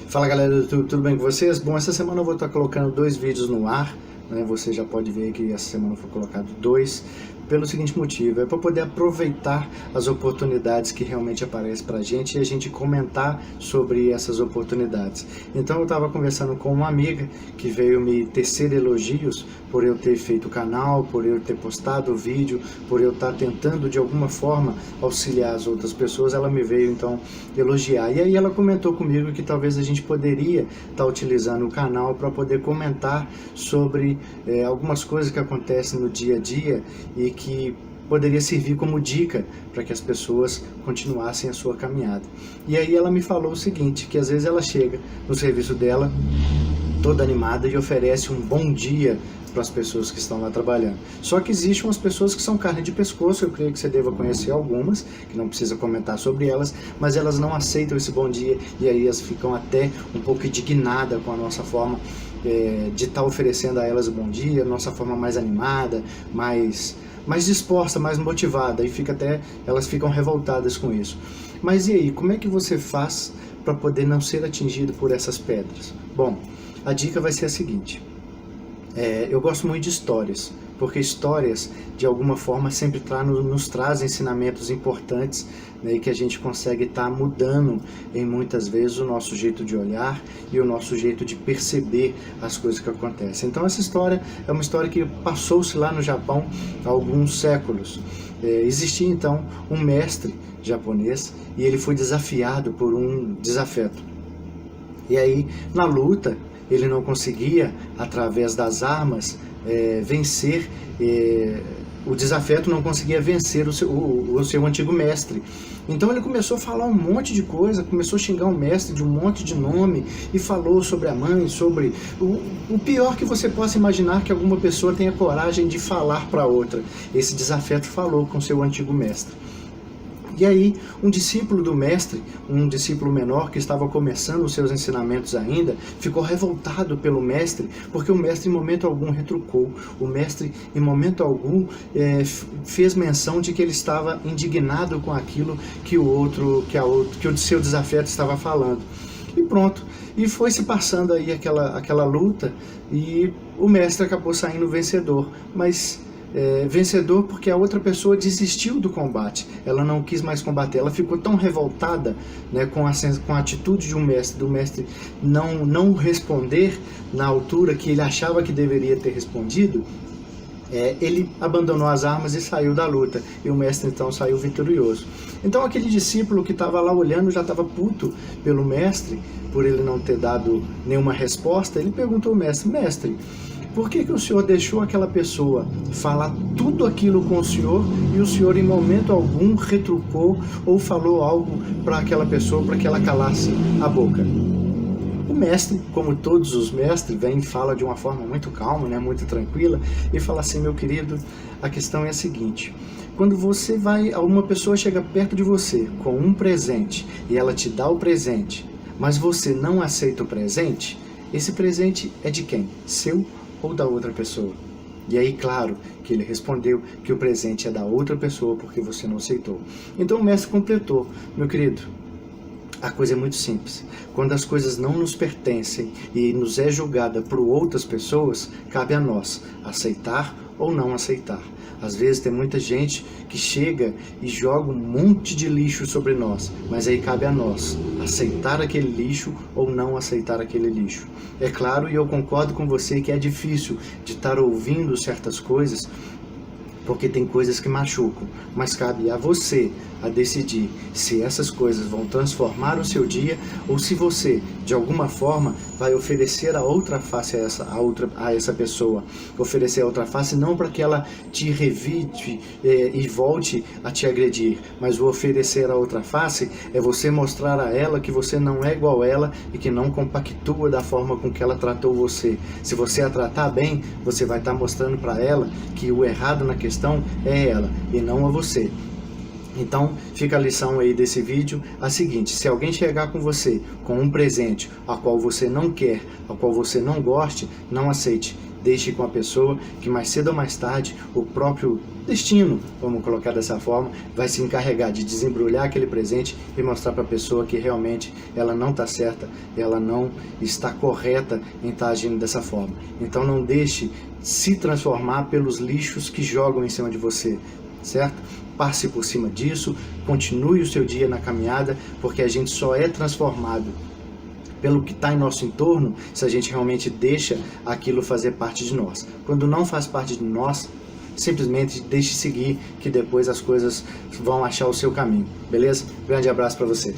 Fala galera do YouTube, tudo bem com vocês? Bom, essa semana eu vou estar colocando 2 vídeos no ar, né? Você já pode ver que essa semana foi colocado 2, pelo seguinte motivo, é para poder aproveitar as oportunidades que realmente aparecem para a gente e a gente comentar sobre essas oportunidades. Então eu estava conversando com uma amiga que veio me tecer elogios por eu ter feito o canal, por eu ter postado o vídeo, por eu estar tentando de alguma forma auxiliar as outras pessoas. Ela me veio então elogiar, e aí ela comentou comigo que talvez a gente poderia estar utilizando o canal para poder comentar sobre algumas coisas que acontecem no dia a dia e que poderia servir como dica para que as pessoas continuassem a sua caminhada. E aí ela me falou o seguinte, que às vezes ela chega no serviço dela toda animada e oferece um bom dia para as pessoas que estão lá trabalhando. Só que existem umas pessoas que são carne de pescoço, eu creio que você deva conhecer algumas, que não precisa comentar sobre elas, mas elas não aceitam esse bom dia e aí elas ficam até um pouco indignadas com a nossa forma de estar oferecendo a elas o bom dia, a nossa forma mais animada, mais disposta, mais motivada, e elas ficam revoltadas com isso. Mas e aí, como é que você faz para poder não ser atingido por essas pedras? Bom, a dica vai ser a seguinte, eu gosto muito de histórias, porque histórias de alguma forma sempre nos trazem ensinamentos importantes, né, e que a gente consegue estar mudando em muitas vezes o nosso jeito de olhar e o nosso jeito de perceber as coisas que acontecem. Então essa história é uma história que passou-se lá no Japão há alguns séculos. Existia então um mestre japonês e ele foi desafiado por um desafeto. E aí na luta ele não conseguia, através das armas, vencer, o desafeto não conseguia vencer o seu antigo mestre. Então ele começou a falar um monte de coisa, começou a xingar o mestre de um monte de nome, e falou sobre a mãe, sobre o pior que você possa imaginar que alguma pessoa tenha coragem de falar para outra. Esse desafeto falou com seu antigo mestre. E aí, um discípulo do mestre, um discípulo menor que estava começando os seus ensinamentos ainda, ficou revoltado pelo mestre, porque o mestre em momento algum retrucou. O mestre em momento algum fez menção de que ele estava indignado com aquilo que o seu desafeto estava falando. E pronto, e foi se passando aí aquela luta, e o mestre acabou saindo vencedor, mas vencedor porque a outra pessoa desistiu do combate, ela não quis mais combater, ela ficou tão revoltada, né, com a atitude de do mestre não responder na altura que ele achava que deveria ter respondido. Ele abandonou as armas e saiu da luta, e o mestre então saiu vitorioso. Então aquele discípulo que estava lá olhando já estava puto pelo mestre, por ele não ter dado nenhuma resposta. Ele perguntou ao mestre: mestre, por que o senhor deixou aquela pessoa falar tudo aquilo com o senhor e o senhor em momento algum retrucou ou falou algo para aquela pessoa para que ela calasse a boca? O mestre, como todos os mestres, vem e fala de uma forma muito calma, né, muito tranquila, e fala assim: meu querido, a questão é a seguinte, quando uma pessoa chega perto de você com um presente e ela te dá o presente, mas você não aceita o presente, esse presente é de quem? Seu ou da outra pessoa? E aí, claro, que ele respondeu que o presente é da outra pessoa porque você não aceitou. Então o mestre completou: meu querido, a coisa é muito simples. Quando as coisas não nos pertencem e nos é julgada por outras pessoas, cabe a nós aceitar ou não aceitar. Às vezes tem muita gente que chega e joga um monte de lixo sobre nós, mas aí cabe a nós aceitar aquele lixo ou não aceitar aquele lixo. É claro, e eu concordo com você, que é difícil de estar ouvindo certas coisas, porque tem coisas que machucam, mas cabe a você a decidir se essas coisas vão transformar o seu dia ou se você, de alguma forma, vai oferecer a outra face a essa pessoa. Oferecer a outra face não para que ela te revide e volte a te agredir, mas o oferecer a outra face é você mostrar a ela que você não é igual a ela e que não compactua da forma com que ela tratou você. Se você a tratar bem, você vai estar mostrando para ela que o errado na questão é ela e não a você. Então fica a lição aí desse vídeo, a seguinte: se alguém chegar com você com um presente a qual você não quer, a qual você não goste, não aceite deixe com a pessoa que mais cedo ou mais tarde o próprio destino, vamos colocar dessa forma, vai se encarregar de desembrulhar aquele presente e mostrar para a pessoa que realmente ela não está certa, ela não está correta em estar agindo dessa forma. Então não deixe se transformar pelos lixos que jogam em cima de você, certo? Passe por cima disso, continue o seu dia na caminhada, porque a gente só é transformado pelo que está em nosso entorno se a gente realmente deixa aquilo fazer parte de nós. Quando não faz parte de nós, simplesmente deixe seguir, que depois as coisas vão achar o seu caminho, beleza? Grande abraço para você.